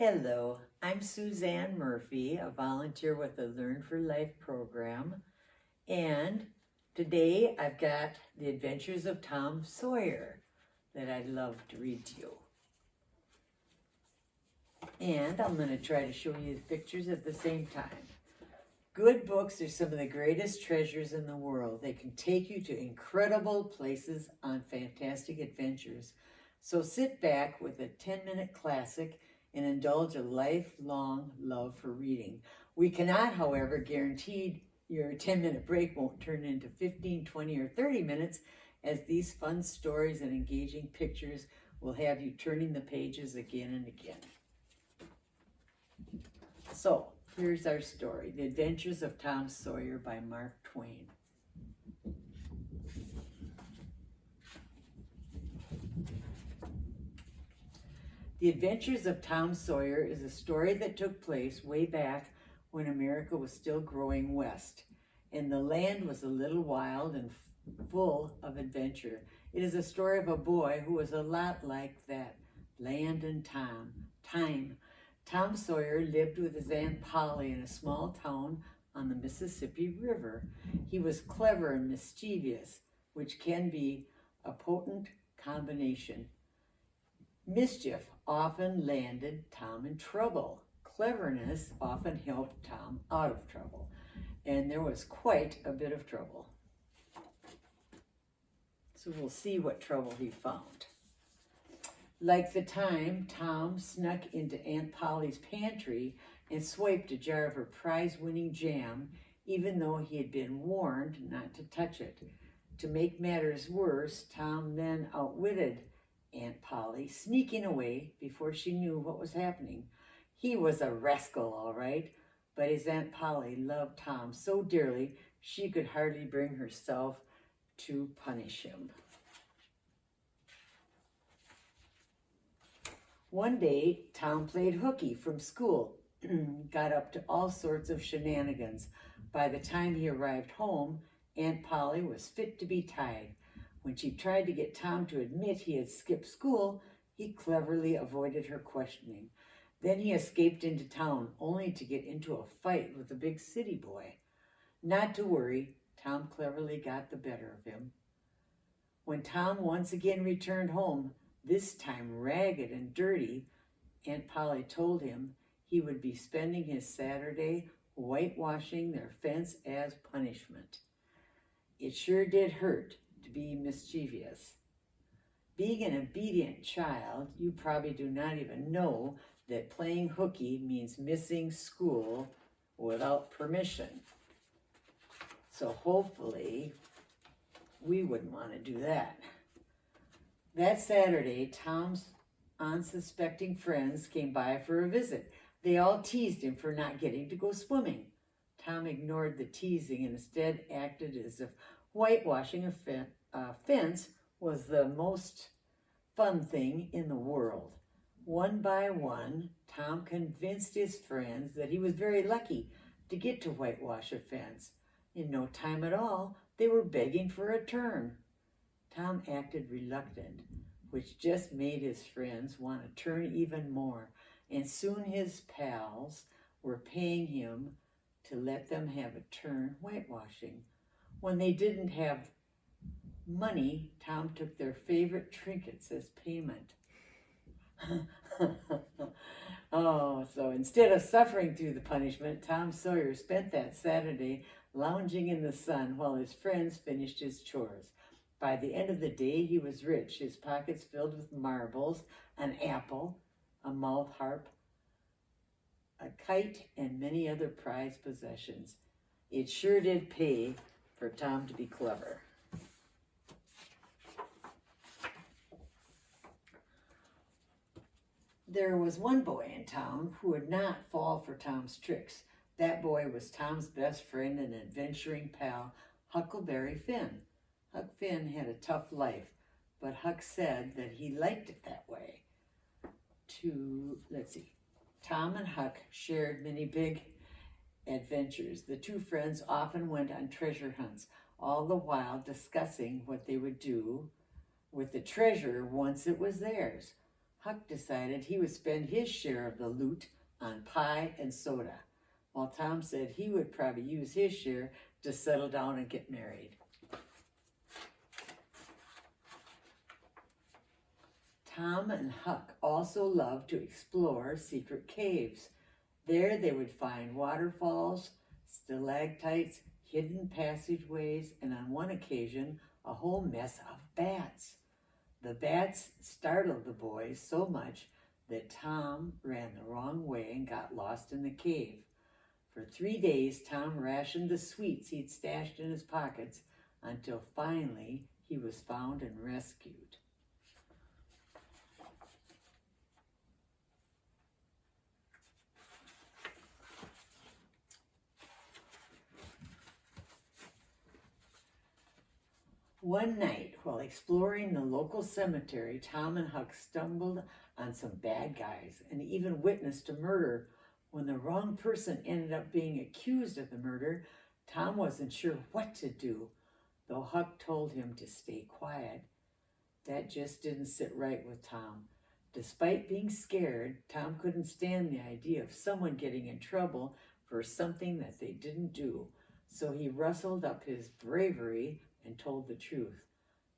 Hello, I'm Suzanne Murphy, a volunteer with the Learn for Life program, and today I've got the Adventures of Tom Sawyer that I'd love to read to you. And I'm going to try to show you the pictures at the same time. Good books are some of the greatest treasures in the world. They can take you to incredible places on fantastic adventures. So sit back with a 10-minute classic and indulge a lifelong love for reading. We cannot, however, guarantee your 10-minute break won't turn into 15, 20, or 30 minutes, as these fun stories and engaging pictures will have you turning the pages again and again. So, here's our story, The Adventures of Tom Sawyer by Mark Twain. The Adventures of Tom Sawyer is a story that took place way back when America was still growing west, and the land was a little wild and full of adventure. It is a story of a boy who was a lot like that land and time. Tom Sawyer lived with his Aunt Polly in a small town on the Mississippi River. He was clever and mischievous, which can be a potent combination. Mischief often landed Tom in trouble. Cleverness often helped Tom out of trouble. And there was quite a bit of trouble. So we'll see what trouble he found. Like the time Tom snuck into Aunt Polly's pantry and swiped a jar of her prize-winning jam, even though he had been warned not to touch it. To make matters worse, Tom then outwitted Aunt Polly, sneaking away before she knew what was happening. He was a rascal, all right, but his Aunt Polly loved Tom so dearly she could hardly bring herself to punish him. One day, Tom played hooky from school, got up to all sorts of shenanigans. By the time he arrived home, Aunt Polly was fit to be tied. When she tried to get Tom to admit he had skipped school, he cleverly avoided her questioning. Then he escaped into town, only to get into a fight with a big city boy. Not to worry, Tom cleverly got the better of him. When Tom once again returned home, this time ragged and dirty, Aunt Polly told him he would be spending his Saturday whitewashing their fence as punishment. It sure did hurt to be mischievous. Being an obedient child, you probably do not even know that playing hooky means missing school without permission. So hopefully we wouldn't want to do that. That Saturday, Tom's unsuspecting friends came by for a visit. They all teased him for not getting to go swimming. Tom ignored the teasing and instead acted as if whitewashing a fence was the most fun thing in the world. One by one, Tom convinced his friends that he was very lucky to get to whitewash a fence. In no time at all, they were begging for a turn. Tom acted reluctant, which just made his friends want to turn even more, and soon his pals were paying him to let them have a turn whitewashing. When they didn't have money, Tom took their favorite trinkets as payment. So instead of suffering through the punishment, Tom Sawyer spent that Saturday lounging in the sun while his friends finished his chores. By the end of the day, he was rich, his pockets filled with marbles, an apple, a mouth harp, a kite, and many other prized possessions. It sure did pay for Tom to be clever. There was one boy in town who would not fall for Tom's tricks. That boy was Tom's best friend and adventuring pal, Huckleberry Finn. Huck Finn had a tough life, but Huck said that he liked it that way. Tom and Huck shared many big adventures. The two friends often went on treasure hunts, all the while discussing what they would do with the treasure once it was theirs. Huck decided he would spend his share of the loot on pie and soda, while Tom said he would probably use his share to settle down and get married. Tom and Huck also loved to explore secret caves. There they would find waterfalls, stalactites, hidden passageways, and on one occasion, a whole mess of bats. The bats startled the boys so much that Tom ran the wrong way and got lost in the cave. For 3 days, Tom rationed the sweets he'd stashed in his pockets until finally he was found and rescued. One night, while exploring the local cemetery, Tom and Huck stumbled on some bad guys and even witnessed a murder. When the wrong person ended up being accused of the murder, Tom wasn't sure what to do, though Huck told him to stay quiet. That just didn't sit right with Tom. Despite being scared, Tom couldn't stand the idea of someone getting in trouble for something that they didn't do, so he rustled up his bravery and told the truth.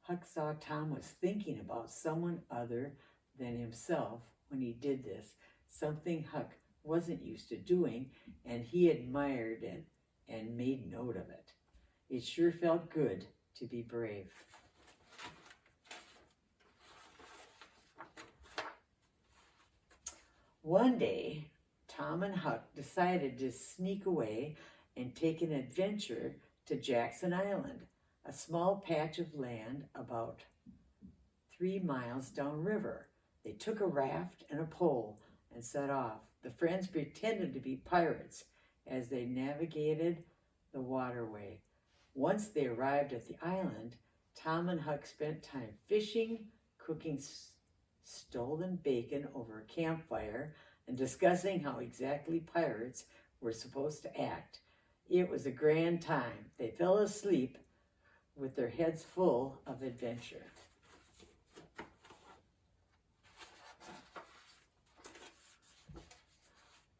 Huck saw Tom was thinking about someone other than himself when he did this, something Huck wasn't used to doing, and he admired it and made note of it. It sure felt good to be brave. One day, Tom and Huck decided to sneak away and take an adventure to Jackson Island, a small patch of land about 3 miles downriver. They took a raft and a pole and set off. The friends pretended to be pirates as they navigated the waterway. Once they arrived at the island, Tom and Huck spent time fishing, cooking stolen bacon over a campfire, and discussing how exactly pirates were supposed to act. It was a grand time. They fell asleep with their heads full of adventure.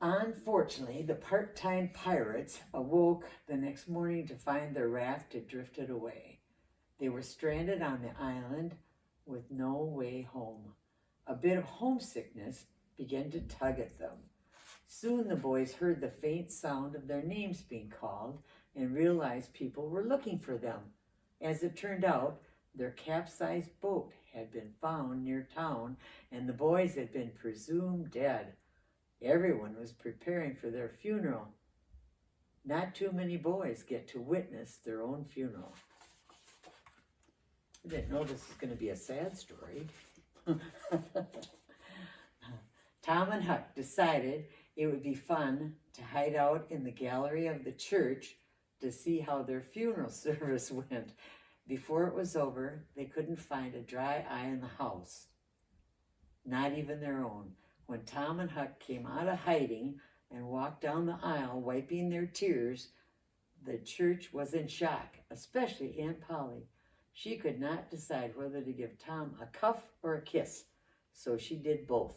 Unfortunately, the part-time pirates awoke the next morning to find their raft had drifted away. They were stranded on the island with no way home. A bit of homesickness began to tug at them. Soon the boys heard the faint sound of their names being called and realized people were looking for them. As it turned out, their capsized boat had been found near town, and the boys had been presumed dead. Everyone was preparing for their funeral. Not too many boys get to witness their own funeral. I didn't know this was going to be a sad story. Tom and Huck decided it would be fun to hide out in the gallery of the church to see how their funeral service went. Before it was over, they couldn't find a dry eye in the house, not even their own. When Tom and Huck came out of hiding and walked down the aisle wiping their tears, the church was in shock, especially Aunt Polly. She could not decide whether to give Tom a cuff or a kiss, so she did both.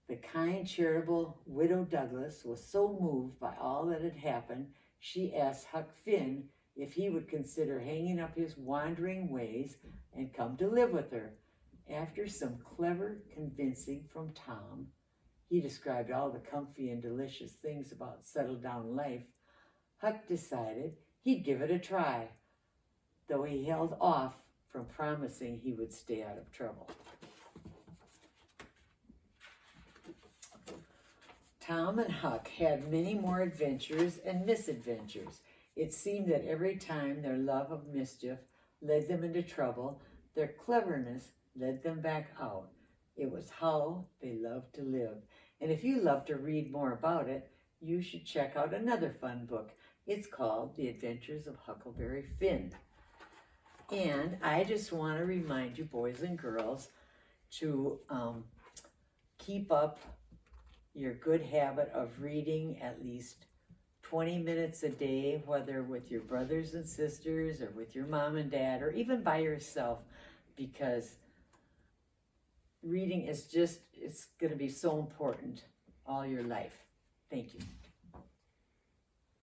The kind, charitable widow Douglas was so moved by all that had happened, she asked Huck Finn if he would consider hanging up his wandering ways and come to live with her. After some clever convincing from Tom, he described all the comfy and delicious things about settled down life. Huck decided he'd give it a try, though he held off from promising he would stay out of trouble. Tom and Huck had many more adventures and misadventures. It seemed that every time their love of mischief led them into trouble, their cleverness led them back out. It was how they loved to live. And if you love to read more about it, you should check out another fun book. It's called The Adventures of Huckleberry Finn. And I just want to remind you, boys and girls, to keep up your good habit of reading at least 20 minutes a day, whether with your brothers and sisters or with your mom and dad or even by yourself, because reading is just, it's going to be so important all your life. Thank you.